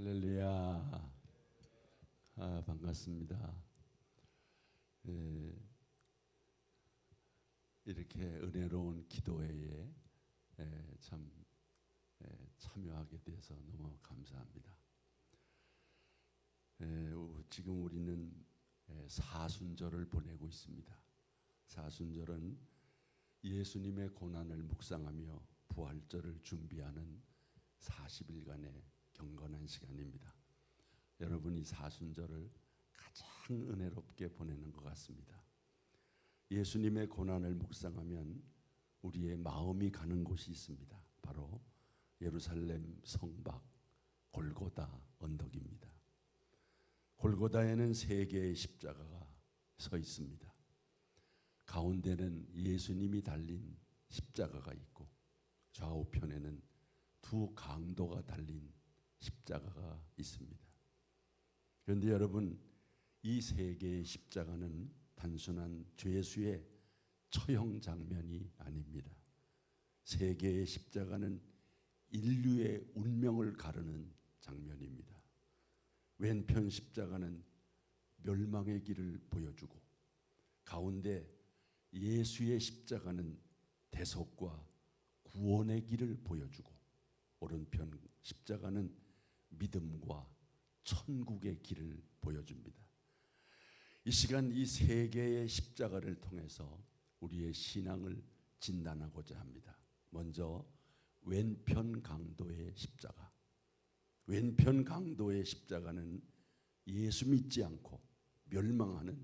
할렐루야. 반갑습니다. 이렇게 은혜로운 기도회에 참여하게 돼서 너무 감사합니다. 지금 우리는 사순절을 보내고 있습니다. 사순절은 예수님의 고난을 묵상하며 부활절을 준비하는 40일간의 경건한 시간입니다. 여러분이 사순절을 가장 은혜롭게 보내는 것 같습니다. 예수님의 고난을 묵상하면 우리의 마음이 가는 곳이 있습니다. 바로 예루살렘 성박 골고다 언덕입니다. 골고다에는 3개의 십자가가 서 있습니다. 가운데는 예수님이 달린 십자가가 있고 좌우편에는 2 강도가 달린 십자가가 있습니다. 그런데 여러분, 이 3개의 십자가는 단순한 죄수의 처형 장면이 아닙니다. 3개의 십자가는 인류의 운명을 가르는 장면입니다. 왼편 십자가는 멸망의 길을 보여주고, 가운데 예수의 십자가는 대속과 구원의 길을 보여주고, 오른편 십자가는 믿음과 천국의 길을 보여줍니다. 이 시간 이 3개의 십자가를 통해서 우리의 신앙을 진단하고자 합니다. 먼저 왼편 강도의 십자가. 왼편 강도의 십자가는 예수 믿지 않고 멸망하는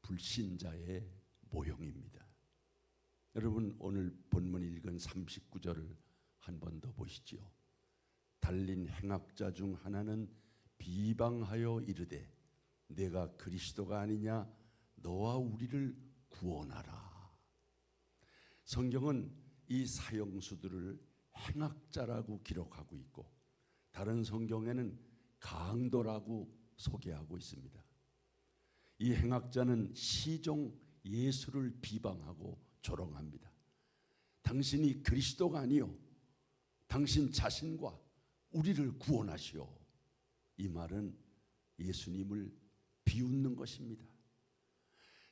불신자의 모형입니다. 여러분, 오늘 본문 읽은 39절을 한 번 더 보시지요. 달린 행악자 중 하나는 비방하여 이르되 내가 그리스도가 아니냐, 너와 우리를 구원하라. 성경은 이 사형수들을 행악자라고 기록하고 있고, 다른 성경에는 강도라고 소개하고 있습니다. 이 행악자는 시종 예수를 비방하고 조롱합니다. 당신이 그리스도가 아니요, 당신 자신과 우리를 구원하시오. 이 말은 예수님을 비웃는 것입니다.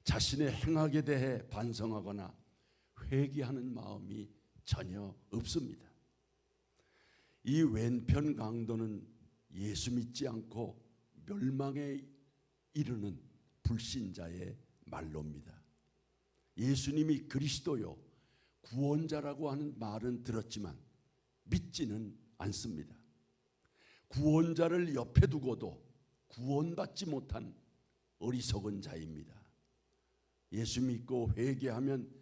자신의 행악에 대해 반성하거나 회개하는 마음이 전혀 없습니다. 이 왼편 강도는 예수 믿지 않고 멸망에 이르는 불신자의 말로입니다. 예수님이 그리스도요 구원자라고 하는 말은 들었지만 믿지는 않습니다. 구원자를 옆에 두고도 구원받지 못한 어리석은 자입니다. 예수 믿고 회개하면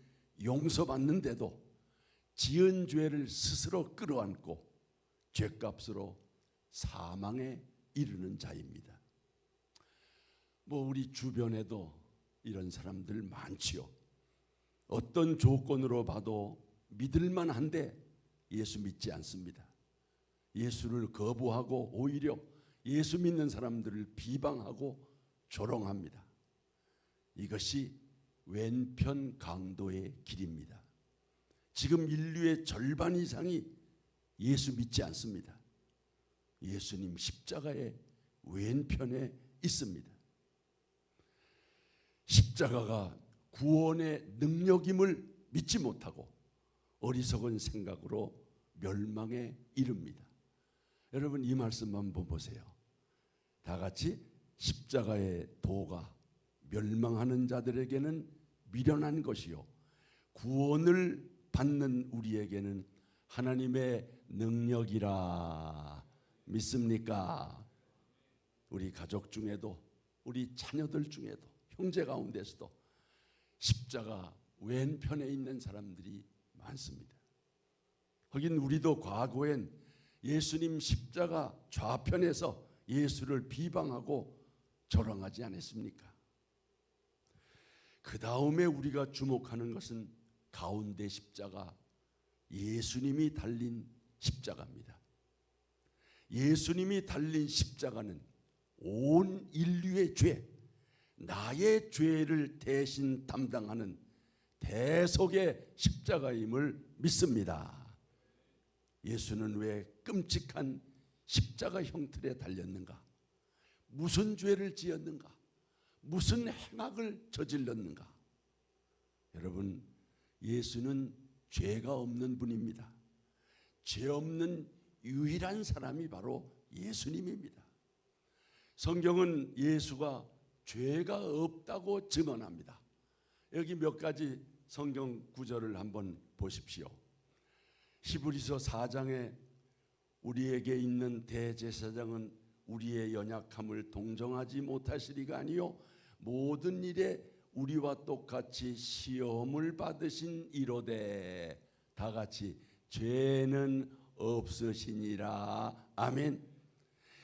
용서받는데도 지은 죄를 스스로 끌어안고 죄값으로 사망에 이르는 자입니다. 우리 주변에도 이런 사람들 많지요. 어떤 조건으로 봐도 믿을만 한데 예수 믿지 않습니다. 예수를 거부하고 오히려 예수 믿는 사람들을 비방하고 조롱합니다. 이것이 왼편 강도의 길입니다. 지금 인류의 절반 이상이 예수 믿지 않습니다. 예수님 십자가의 왼편에 있습니다. 십자가가 구원의 능력임을 믿지 못하고 어리석은 생각으로 멸망에 이릅니다. 여러분, 이 말씀 한번 보세요. 다 같이 십자가의 도가 멸망하는 자들에게는 미련한 것이요 구원을 받는 우리에게는 하나님의 능력이라. 믿습니까? 우리 가족 중에도, 우리 자녀들 중에도, 형제 가운데서도 십자가 왼편에 있는 사람들이 많습니다. 하긴 우리도 과거엔 예수님 십자가 좌편에서 예수를 비방하고 조롱하지 않았습니까? 그 다음에 우리가 주목하는 것은 가운데 십자가, 예수님이 달린 십자가입니다. 예수님이 달린 십자가는 온 인류의 죄, 나의 죄를 대신 담당하는 대속의 십자가임을 믿습니다. 예수는 왜 끔찍한 십자가 형틀에 달렸는가? 무슨 죄를 지었는가? 무슨 행악을 저질렀는가? 여러분, 예수는 죄가 없는 분입니다. 죄 없는 유일한 사람이 바로 예수님입니다. 성경은 예수가 죄가 없다고 증언합니다. 여기 몇 가지 성경 구절을 한번 보십시오. 히브리서 4장에 우리에게 있는 대제사장은 우리의 연약함을 동정하지 못하시리가 아니요 모든 일에 우리와 똑같이 시험을 받으신 이로되 다 같이 죄는 없으시니라. 아멘.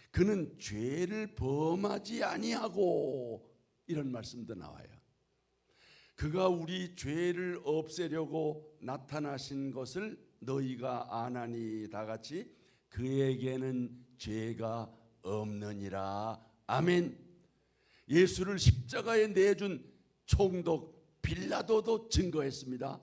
그는 죄를 범하지 아니하고, 이런 말씀도 나와요. 그가 우리 죄를 없애려고 나타나신 것을 너희가 아나니, 다 같이 그에게는 죄가 없느니라. 아멘. 예수를 십자가에 내준 총독 빌라도도 증거했습니다.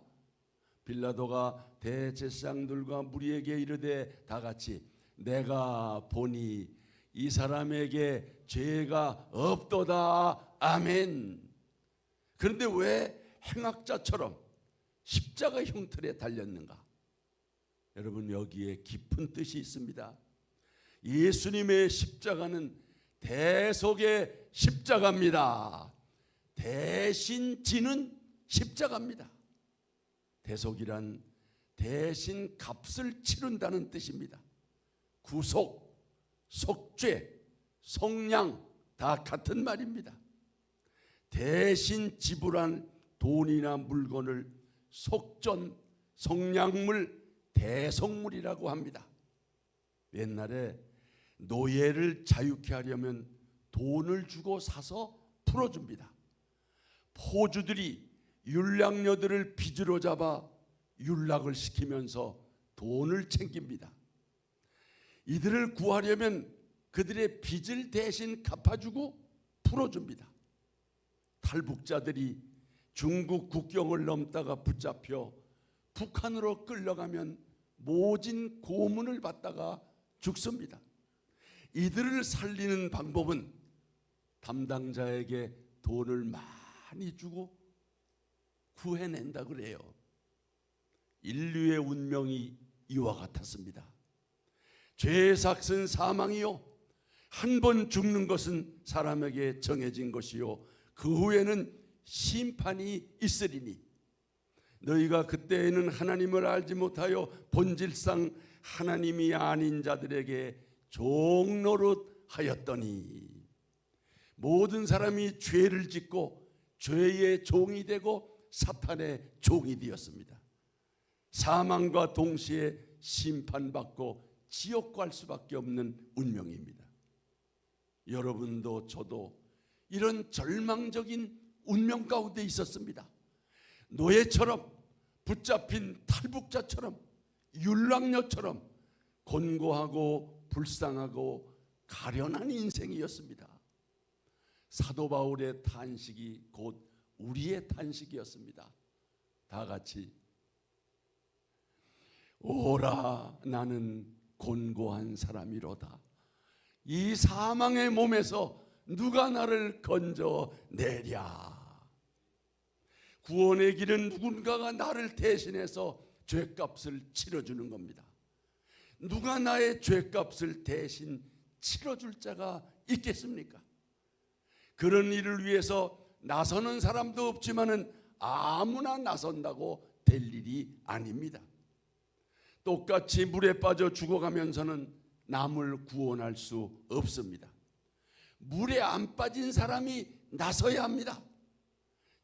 빌라도가 대제사장들과 무리에게 이르되 다 같이 내가 보니 이 사람에게 죄가 없도다. 아멘. 그런데 왜 행악자처럼 십자가 형틀에 달렸는가? 여러분, 여기에 깊은 뜻이 있습니다. 예수님의 십자가는 대속의 십자가입니다. 대신 지는 십자가입니다. 대속이란 대신 값을 치른다는 뜻입니다. 구속, 속죄, 속량 다 같은 말입니다. 대신 지불한 돈이나 물건을 속전, 속량물, 대속물이라고 합니다. 옛날에 노예를 자유케 하려면 돈을 주고 사서 풀어줍니다. 포주들이 율량녀들을 빚으로 잡아 율락을 시키면서 돈을 챙깁니다. 이들을 구하려면 그들의 빚을 대신 갚아주고 풀어줍니다. 탈북자들이 중국 국경을 넘다가 붙잡혀 북한으로 끌려가면 모진 고문을 받다가 죽습니다. 이들을 살리는 방법은 담당자에게 돈을 많이 주고 구해낸다 그래요. 인류의 운명이 이와 같았습니다. 죄의 삭은 사망이요, 한 번 죽는 것은 사람에게 정해진 것이요 그 후에는 심판이 있으리니 너희가 그때에는 하나님을 알지 못하여 본질상 하나님이 아닌 자들에게 종노릇 하였더니, 모든 사람이 죄를 짓고 죄의 종이 되고 사탄의 종이 되었습니다. 사망과 동시에 심판받고 지옥 갈 수밖에 없는 운명입니다. 여러분도 저도 이런 절망적인 운명 가운데 있었습니다. 노예처럼, 붙잡힌 탈북자처럼, 율락녀처럼 곤고하고 불쌍하고 가련한 인생이었습니다. 사도 바울의 탄식이 곧 우리의 탄식이었습니다. 다 같이 오라 나는 곤고한 사람이로다. 이 사망의 몸에서 누가 나를 건져내랴. 구원의 길은 누군가가 나를 대신해서 죄값을 치러주는 겁니다. 누가 나의 죄값을 대신 치러줄 자가 있겠습니까? 그런 일을 위해서 나서는 사람도 없지만은 아무나 나선다고 될 일이 아닙니다. 똑같이 물에 빠져 죽어가면서는 남을 구원할 수 없습니다. 물에 안 빠진 사람이 나서야 합니다.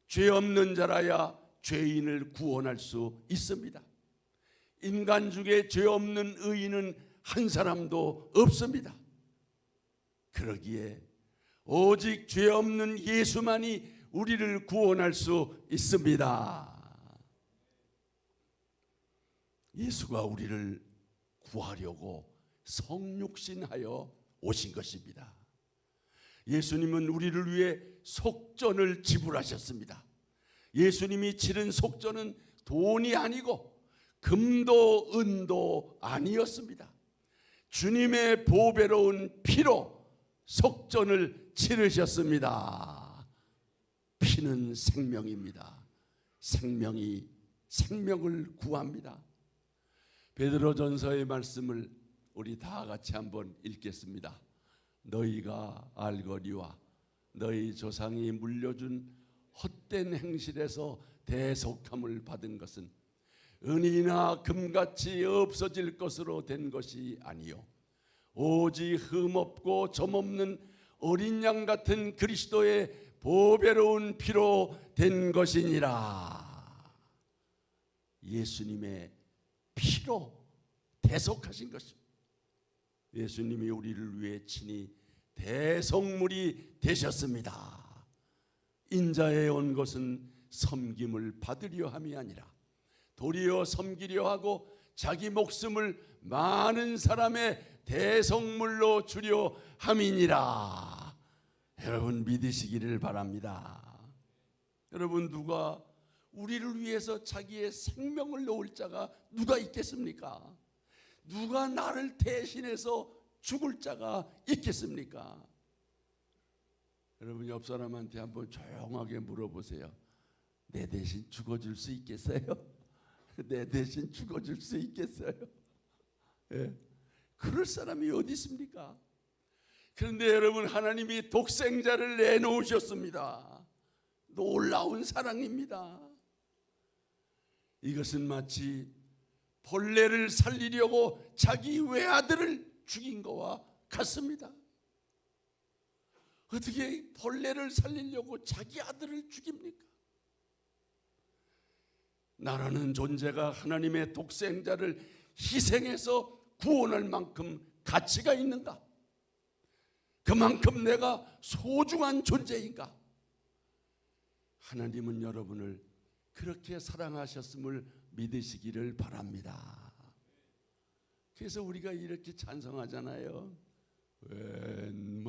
죄 없는 자라야 죄인을 구원할 수 있습니다. 인간 중에 죄 없는 의인은 한 사람도 없습니다. 그러기에 오직 죄 없는 예수만이 우리를 구원할 수 있습니다. 예수가 우리를 구하려고 성육신하여 오신 것입니다. 예수님은 우리를 위해 속전을 지불하셨습니다. 예수님이 치른 속전은 돈이 아니고 금도 은도 아니었습니다. 주님의 보배로운 피로 속전을 치르셨습니다. 피는 생명입니다. 생명이 생명을 구합니다. 베드로전서의 말씀을 우리 다 같이 한번 읽겠습니다. 너희가 알거니와 너희 조상이 물려준 헛된 행실에서 대속함을 받은 것은 은이나 금같이 없어질 것으로 된 것이 아니요 오직 흠없고 점없는 어린 양 같은 그리스도의 보배로운 피로 된 것이니라. 예수님의 피로 대속하신 것입니다. 예수님이 우리를 위해 친히 대속물이 되셨습니다. 인자에 온 것은 섬김을 받으려 함이 아니라 도리어 섬기려 하고 자기 목숨을 많은 사람의 대속물로 주려 함이니라. 여러분 믿으시기를 바랍니다. 여러분 누가 우리를 위해서 자기의 생명을 놓을 자가 누가 있겠습니까? 누가 나를 대신해서 죽을 자가 있겠습니까? 여러분 옆 사람한테 한번 조용하게 물어보세요. 내 대신 죽어줄 수 있겠어요? 내 대신 죽어줄 수 있겠어요? 예. 그럴 사람이 어디 있습니까? 그런데 여러분 하나님이 독생자를 내놓으셨습니다. 놀라운 사랑입니다. 이것은 마치 벌레를 살리려고 자기 외아들을 죽인 것과 같습니다. 어떻게 벌레를 살리려고 자기 아들을 죽입니까? 나라는 존재가 하나님의 독생자를 희생해서 구원할 만큼 가치가 있는가? 그만큼 내가 소중한 존재인가? 하나님은 여러분을 그렇게 사랑하셨음을 믿으시기를 바랍니다. 그래서 우리가 이렇게 찬송하잖아요. 웬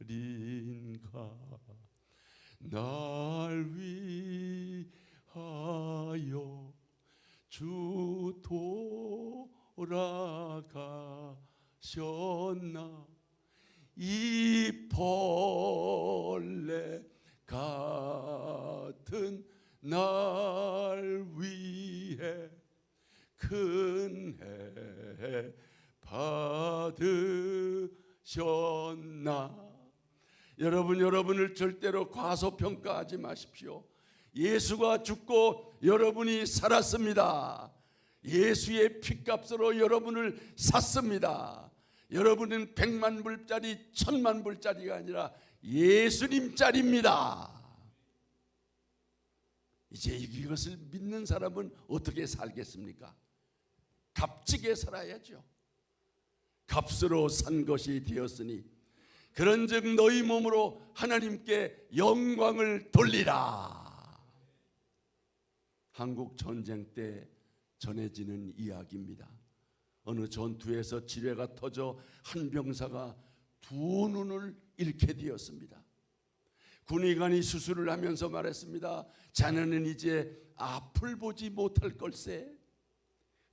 말인가 날 위하여 주 돌아가셨나 이 벌레 같은 날 위해 큰 해 받으셨나. 여러분을 절대로 과소평가하지 마십시오. 예수가 죽고 여러분이 살았습니다. 예수의 핏값으로 여러분을 샀습니다. 여러분은 100만 불짜리 1000만 불짜리가 아니라 예수님짜리입니다. 이제 이것을 믿는 사람은 어떻게 살겠습니까? 값지게 살아야죠. 값으로 산 것이 되었으니 그런즉 너희 몸으로 하나님께 영광을 돌리라. 한국 전쟁 때 전해지는 이야기입니다. 어느 전투에서 지뢰가 터져 한 병사가 두 눈을 잃게 되었습니다. 군의관이 수술을 하면서 말했습니다. 자네는 이제 앞을 보지 못할 걸세.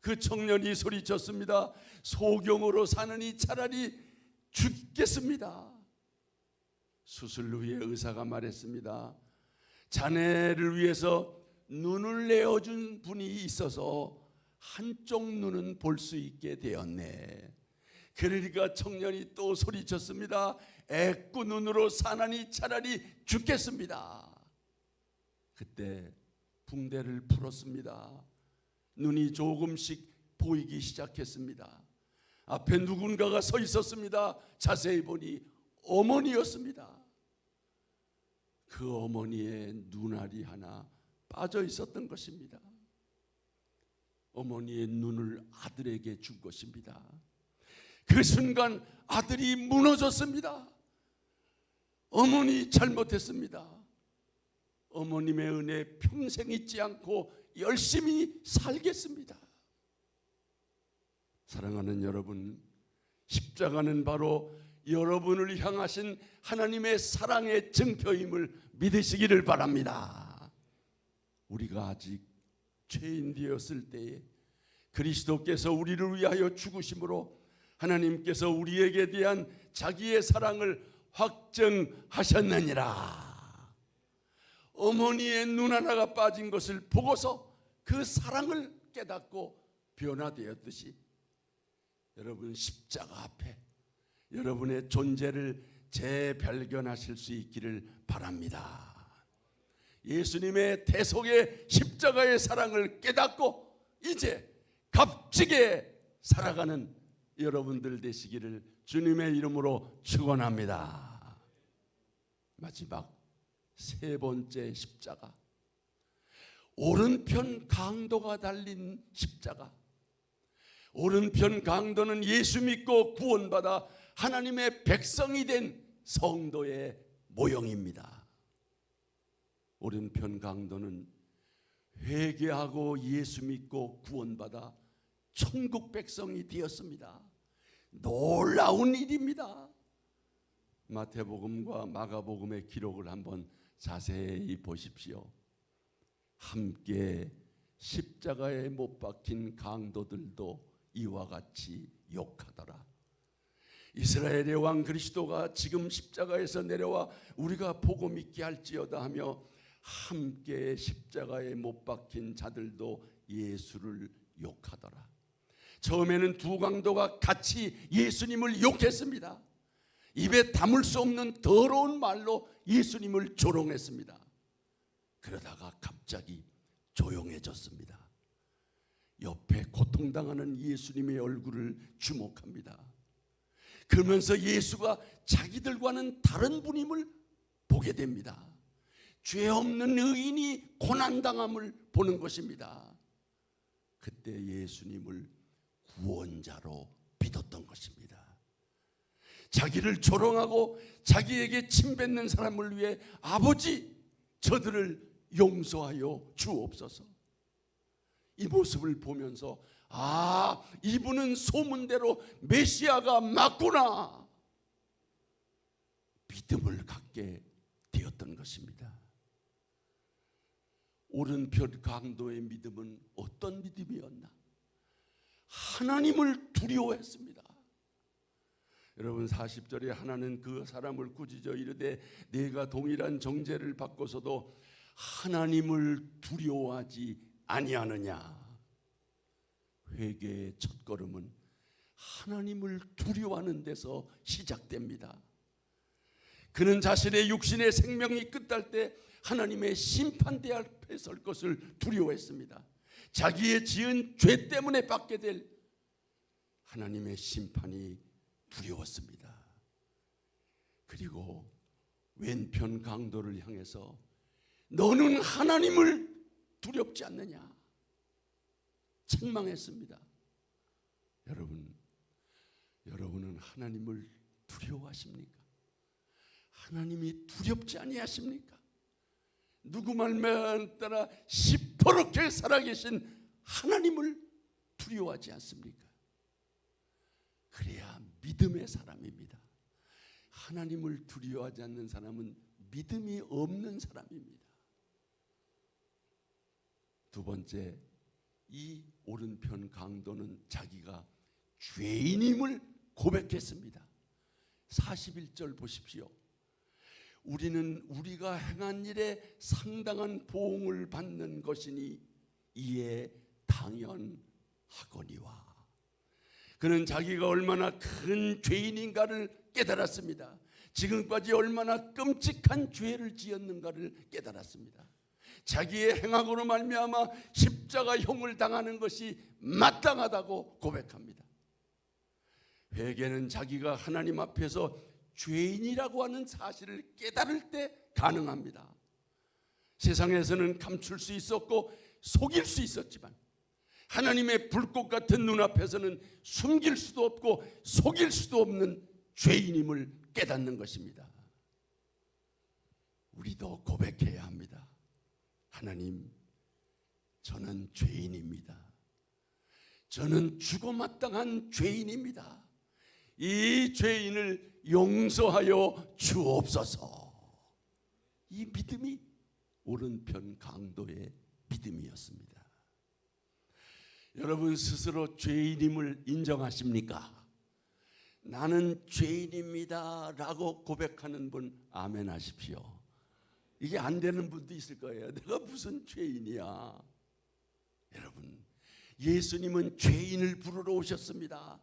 그 청년이 소리쳤습니다. 소경으로 사느니 차라리 죽겠습니다. 수술 후에 의사가 말했습니다. 자네를 위해서 눈을 내어준 분이 있어서 한쪽 눈은 볼 수 있게 되었네. 그러니까 청년이 또 소리쳤습니다. 애꾸 눈으로 사나니 차라리 죽겠습니다. 그때 붕대를 풀었습니다. 눈이 조금씩 보이기 시작했습니다. 앞에 누군가가 서 있었습니다. 자세히 보니 어머니였습니다. 그 어머니의 눈알이 하나 빠져 있었던 것입니다. 어머니의 눈을 아들에게 준 것입니다. 그 순간 아들이 무너졌습니다. 어머니 잘못했습니다. 어머님의 은혜 평생 잊지 않고 열심히 살겠습니다. 사랑하는 여러분, 십자가는 바로 여러분을 향하신 하나님의 사랑의 증표임을 믿으시기를 바랍니다. 우리가 아직 죄인 되었을 때에 그리스도께서 우리를 위하여 죽으심으로 하나님께서 우리에게 대한 자기의 사랑을 확증하셨느니라. 어머니의 눈 하나가 빠진 것을 보고서 그 사랑을 깨닫고 변화되었듯이 여러분 십자가 앞에 여러분의 존재를 재발견하실 수 있기를 바랍니다. 예수님의 대속의 십자가의 사랑을 깨닫고 이제 값지게 살아가는 여러분들 되시기를 주님의 이름으로 축원합니다. 마지막 세 번째 십자가, 오른편 강도가 달린 십자가. 오른편 강도는 예수 믿고 구원받아 하나님의 백성이 된 성도의 모형입니다. 오른편 강도는 회개하고 예수 믿고 구원받아 천국 백성이 되었습니다. 놀라운 일입니다. 마태복음과 마가복음의 기록을 한번 자세히 보십시오. 함께 십자가에 못 박힌 강도들도 이와 같이 욕하더라. 이스라엘의 왕 그리스도가 지금 십자가에서 내려와 우리가 보고 믿게 할지어다 하며 함께 십자가에 못 박힌 자들도 예수를 욕하더라. 처음에는 두 강도가 같이 예수님을 욕했습니다. 입에 담을 수 없는 더러운 말로 예수님을 조롱했습니다. 그러다가 갑자기 조용해졌습니다. 옆에 고통당하는 예수님의 얼굴을 주목합니다. 그러면서 예수가 자기들과는 다른 분임을 보게 됩니다. 죄 없는 의인이 고난당함을 보는 것입니다. 그때 예수님을 구원자로 믿었던 것입니다. 자기를 조롱하고 자기에게 침뱉는 사람을 위해 아버지 저들을 용서하여 주옵소서. 이 모습을 보면서 아, 이분은 소문대로 메시아가 맞구나 믿음을 갖게 되었던 것입니다. 오른편 강도의 믿음은 어떤 믿음이었나? 하나님을 두려워했습니다. 여러분 40절에 하나는 그 사람을 꾸짖어 이르되 내가 동일한 정죄를 받고서도 하나님을 두려워하지 아니하느냐. 회개의 첫걸음은 하나님을 두려워하는 데서 시작됩니다. 그는 자신의 육신의 생명이 끝날 때 하나님의 심판대 앞에 설 것을 두려워했습니다. 자기의 지은 죄 때문에 받게 될 하나님의 심판이 두려웠습니다. 그리고 왼편 강도를 향해서 너는 하나님을 두렵지 않느냐 책망했습니다. 여러분은 하나님을 두려워하십니까? 하나님이 두렵지 아니하십니까? 누구 말만 따라 시퍼렇게 살아계신 하나님을 두려워하지 않습니까? 그래야 믿음의 사람입니다. 하나님을 두려워하지 않는 사람은 믿음이 없는 사람입니다. 두 번째, 이 오른편 강도는 자기가 죄인임을 고백했습니다. 41절 보십시오. 우리는 우리가 행한 일에 상당한 보응을 받는 것이니 이에 당연하거니와. 그는 자기가 얼마나 큰 죄인인가를 깨달았습니다. 지금까지 얼마나 끔찍한 죄를 지었는가를 깨달았습니다. 자기의 행악으로 말미암아 십자가형을 당하는 것이 마땅하다고 고백합니다. 회개는 자기가 하나님 앞에서 죄인이라고 하는 사실을 깨달을 때 가능합니다. 세상에서는 감출 수 있었고 속일 수 있었지만 하나님의 불꽃 같은 눈앞에서는 숨길 수도 없고 속일 수도 없는 죄인임을 깨닫는 것입니다. 우리도 고백해야 합니다. 하나님, 저는 죄인입니다. 저는 죽어마땅한 죄인입니다. 이 죄인을 용서하여 주옵소서. 이 믿음이 오른편 강도의 믿음이었습니다. 여러분 스스로 죄인임을 인정하십니까? 나는 죄인입니다 라고 고백하는 분 아멘 하십시오. 이게 안 되는 분도 있을 거예요. 내가 무슨 죄인이야. 여러분, 예수님은 죄인을 부르러 오셨습니다.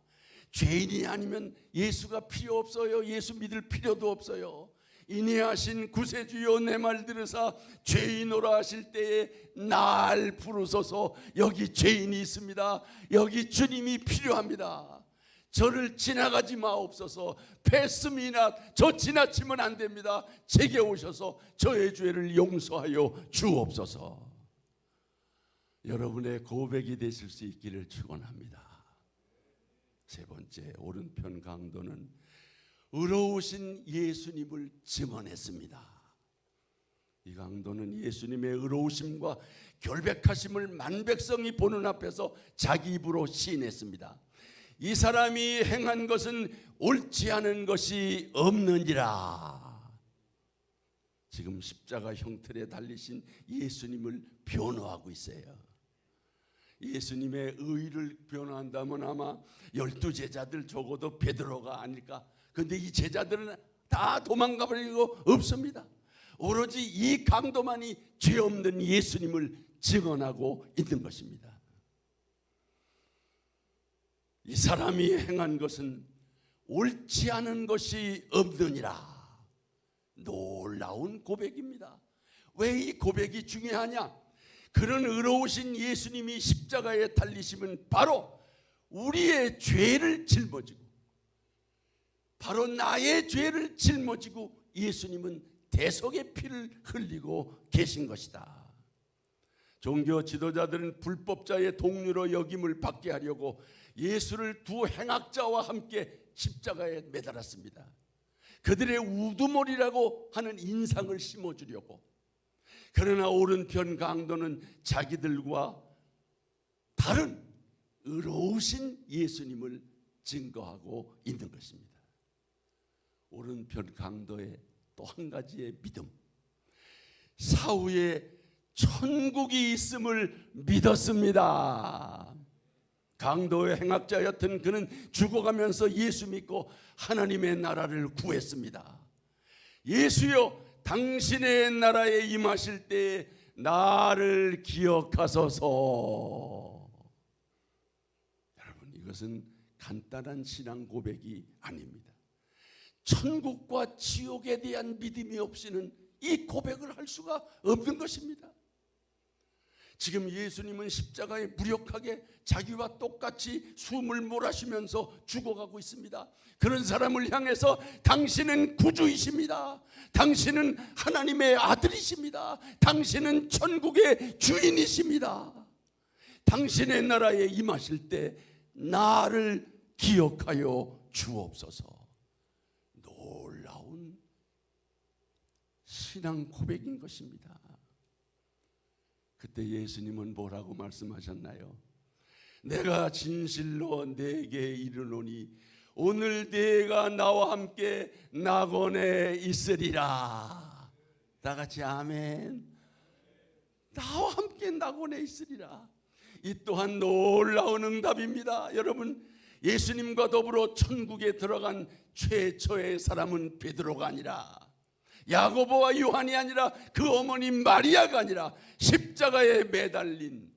죄인이 아니면 예수가 필요 없어요. 예수 믿을 필요도 없어요. 인내하신 구세주여 내 말 들으사 죄인오라 하실 때에 날 부르소서. 여기 죄인이 있습니다. 여기 주님이 필요합니다. 저를 지나가지 마옵소서. 패스미나 저 지나치면 안 됩니다. 제게 오셔서 저의 죄를 용서하여 주옵소서. 여러분의 고백이 되실 수 있기를 축원합니다. 세 번째, 오른편 강도는 의로우신 예수님을 증언했습니다. 이 강도는 예수님의 의로우심과 결백하심을 만백성이 보는 앞에서 자기 입으로 시인했습니다. 이 사람이 행한 것은 옳지 않은 것이 없느니라. 지금 십자가 형틀에 달리신 예수님을 변호하고 있어요. 예수님의 의를 변호한다면 아마 12제자들 적어도 베드로가 아닐까. 그런데 이 제자들은 다 도망가 버리고 없습니다. 오로지 이 강도만이 죄 없는 예수님을 증언하고 있는 것입니다. 이 사람이 행한 것은 옳지 않은 것이 없느니라. 놀라운 고백입니다. 왜 이 고백이 중요하냐? 그런 의로우신 예수님이 십자가에 달리심은 바로 우리의 죄를 짊어지고, 바로 나의 죄를 짊어지고 예수님은 대속의 피를 흘리고 계신 것이다. 종교 지도자들은 불법자의 동료로 여김을 받게 하려고 예수를 두 행악자와 함께 십자가에 매달았습니다. 그들의 우두머리라고 하는 인상을 심어주려고. 그러나 오른편 강도는 자기들과 다른 의로우신 예수님을 증거하고 있는 것입니다. 오른편 강도의 또 한 가지의 믿음, 사후에 천국이 있음을 믿었습니다. 강도의 행악자였던 그는 죽어가면서 예수 믿고 하나님의 나라를 구했습니다. 예수여, 당신의 나라에 임하실 때에 나를 기억하소서. 여러분, 이것은 간단한 신앙 고백이 아닙니다. 천국과 지옥에 대한 믿음이 없이는 이 고백을 할 수가 없는 것입니다. 지금 예수님은 십자가에 무력하게 자기와 똑같이 숨을 몰아쉬면서 죽어가고 있습니다. 그런 사람을 향해서 당신은 구주이십니다. 당신은 하나님의 아들이십니다. 당신은 천국의 주인이십니다. 당신의 나라에 임하실 때 나를 기억하여 주옵소서. 놀라운 신앙 고백인 것입니다. 그때 예수님은 뭐라고 말씀하셨나요? 내가 진실로 네게 이르노니 오늘 네가 나와 함께 낙원에 있으리라. 다 같이 아멘. 나와 함께 낙원에 있으리라. 이 또한 놀라운 응답입니다. 여러분, 예수님과 더불어 천국에 들어간 최초의 사람은 베드로가 아니라, 야고보와 요한이 아니라, 그 어머니 마리아가 아니라 십자가에 매달린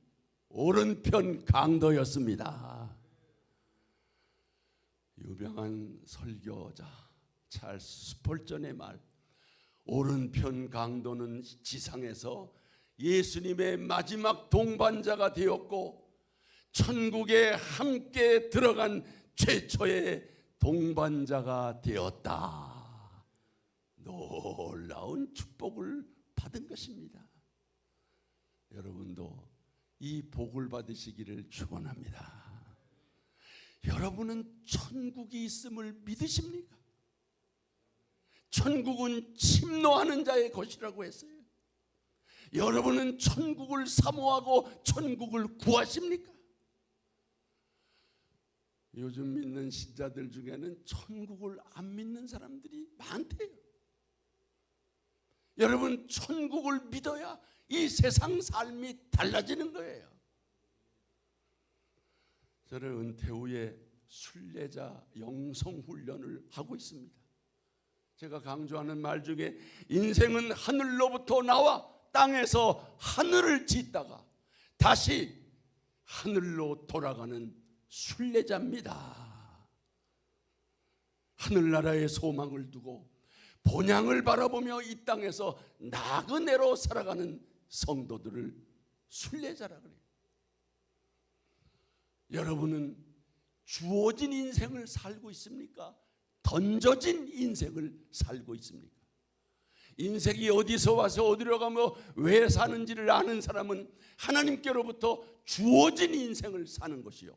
오른편 강도였습니다. 유명한 설교자 찰스 스펄전의 말, 오른편 강도는 지상에서 예수님의 마지막 동반자가 되었고 천국에 함께 들어간 최초의 동반자가 되었다. 놀라운 축복을 받은 것입니다. 여러분도 이 복을 받으시기를 축원합니다. 여러분은 천국이 있음을 믿으십니까? 천국은 침노하는 자의 것이라고 했어요. 여러분은 천국을 사모하고 천국을 구하십니까? 요즘 믿는 신자들 중에는 천국을 안 믿는 사람들이 많대요. 여러분, 천국을 믿어야 이 세상 삶이 달라지는 거예요. 저는 은퇴 후에 순례자 영성훈련을 하고 있습니다. 제가 강조하는 말 중에 인생은 하늘로부터 나와 땅에서 하늘을 짓다가 다시 하늘로 돌아가는 순례자입니다. 하늘나라의 소망을 두고 본향을 바라보며 이 땅에서 나그네로 살아가는 성도들을 순례자라 그래요. 여러분은 주어진 인생을 살고 있습니까? 던져진 인생을 살고 있습니까? 인생이 어디서 와서 어디로 가며 왜 사는지를 아는 사람은 하나님께로부터 주어진 인생을 사는 것이요,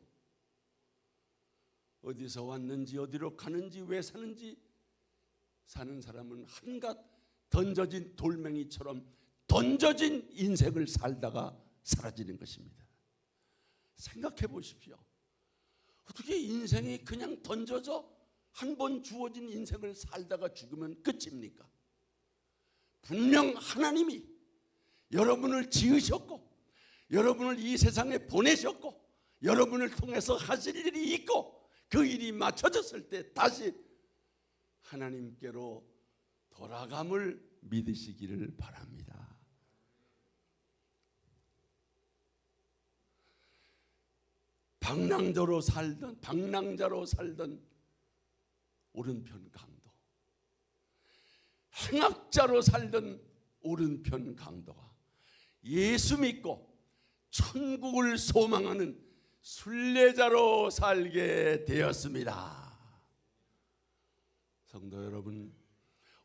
어디서 왔는지 어디로 가는지 왜 사는지 사는 사람은 한갓 던져진 돌멩이처럼 던져진 인생을 살다가 사라지는 것입니다. 생각해 보십시오. 어떻게 인생이 그냥 던져져 한 번 주어진 인생을 살다가 죽으면 끝입니까? 분명 하나님이 여러분을 지으셨고 여러분을 이 세상에 보내셨고 여러분을 통해서 하실 일이 있고 그 일이 맞춰졌을 때 다시 하나님께로 돌아감을 믿으시기를 바랍니다. 방랑자로 살던 오른편 강도, 행악자로 살던 오른편 강도가 예수 믿고 천국을 소망하는 순례자로 살게 되었습니다. 성도 여러분,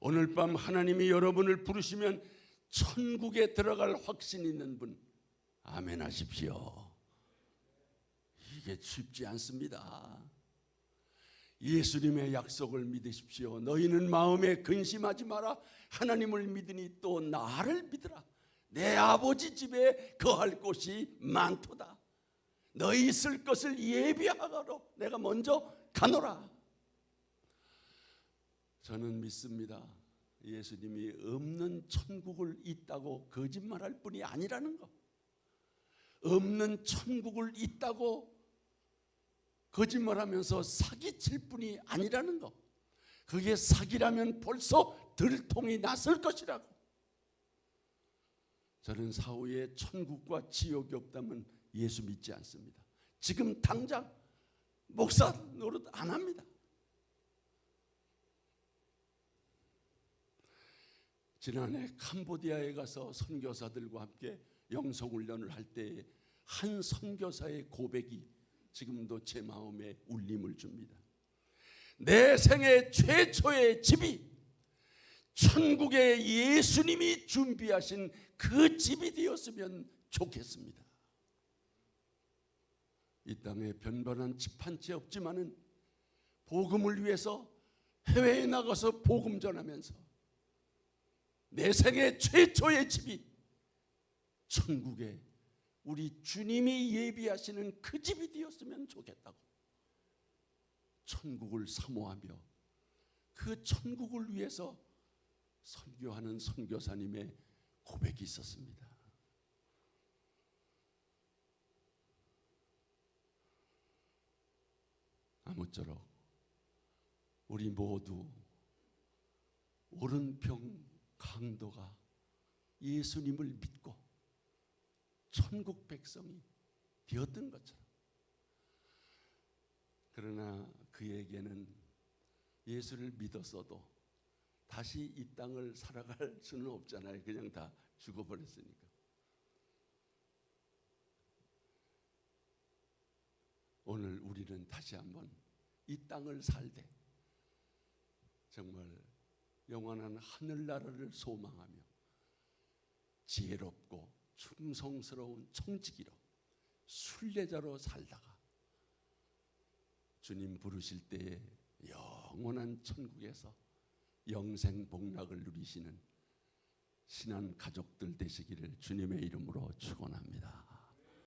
오늘 밤 하나님이 여러분을 부르시면 천국에 들어갈 확신 있는 분 아멘 하십시오. 이게 쉽지 않습니다. 예수님의 약속을 믿으십시오. 너희는 마음에 근심하지 마라. 하나님을 믿으니 또 나를 믿으라. 내 아버지 집에 거할 곳이 많도다. 너희 있을 것을 예비하러 내가 먼저 가노라. 저는 믿습니다. 예수님이 없는 천국을 있다고 거짓말할 뿐이 아니라는 거, 없는 천국을 있다고 거짓말하면서 사기칠 뿐이 아니라는 거, 그게 사기라면 벌써 들통이 났을 것이라고. 저는 사후에 천국과 지옥이 없다면 예수 믿지 않습니다. 지금 당장 목사 노릇 안 합니다. 지난해 캄보디아에 가서 선교사들과 함께 영성훈련을 할 때 한 선교사의 고백이 지금도 제 마음에 울림을 줍니다. 내 생애 최초의 집이 천국에 예수님이 준비하신 그 집이 되었으면 좋겠습니다. 이 땅에 변변한 집 한 채 없지만은 복음을 위해서 해외에 나가서 복음 전하면서 내 생애 최초의 집이 천국에 우리 주님이 예비하시는 그 집이 되었으면 좋겠다고 천국을 사모하며 그 천국을 위해서 선교하는 선교사님의 고백이 있었습니다. 아무쪼록 우리 모두 오른편 강도가 예수님을 믿고 천국 백성이 되었던 것처럼, 그러나 그에게는 예수를 믿었어도 다시 이 땅을 살아갈 수는 없잖아요. 그냥 다 죽어버렸으니까. 오늘 우리는 다시 한번 이 땅을 살되 정말 영원한 하늘나라를 소망하며 지혜롭고 충성스러운 청지기로 순례자로 살다가 주님 부르실 때에 영원한 천국에서 영생 복락을 누리시는 신한 가족들 되시기를 주님의 이름으로 축원합니다.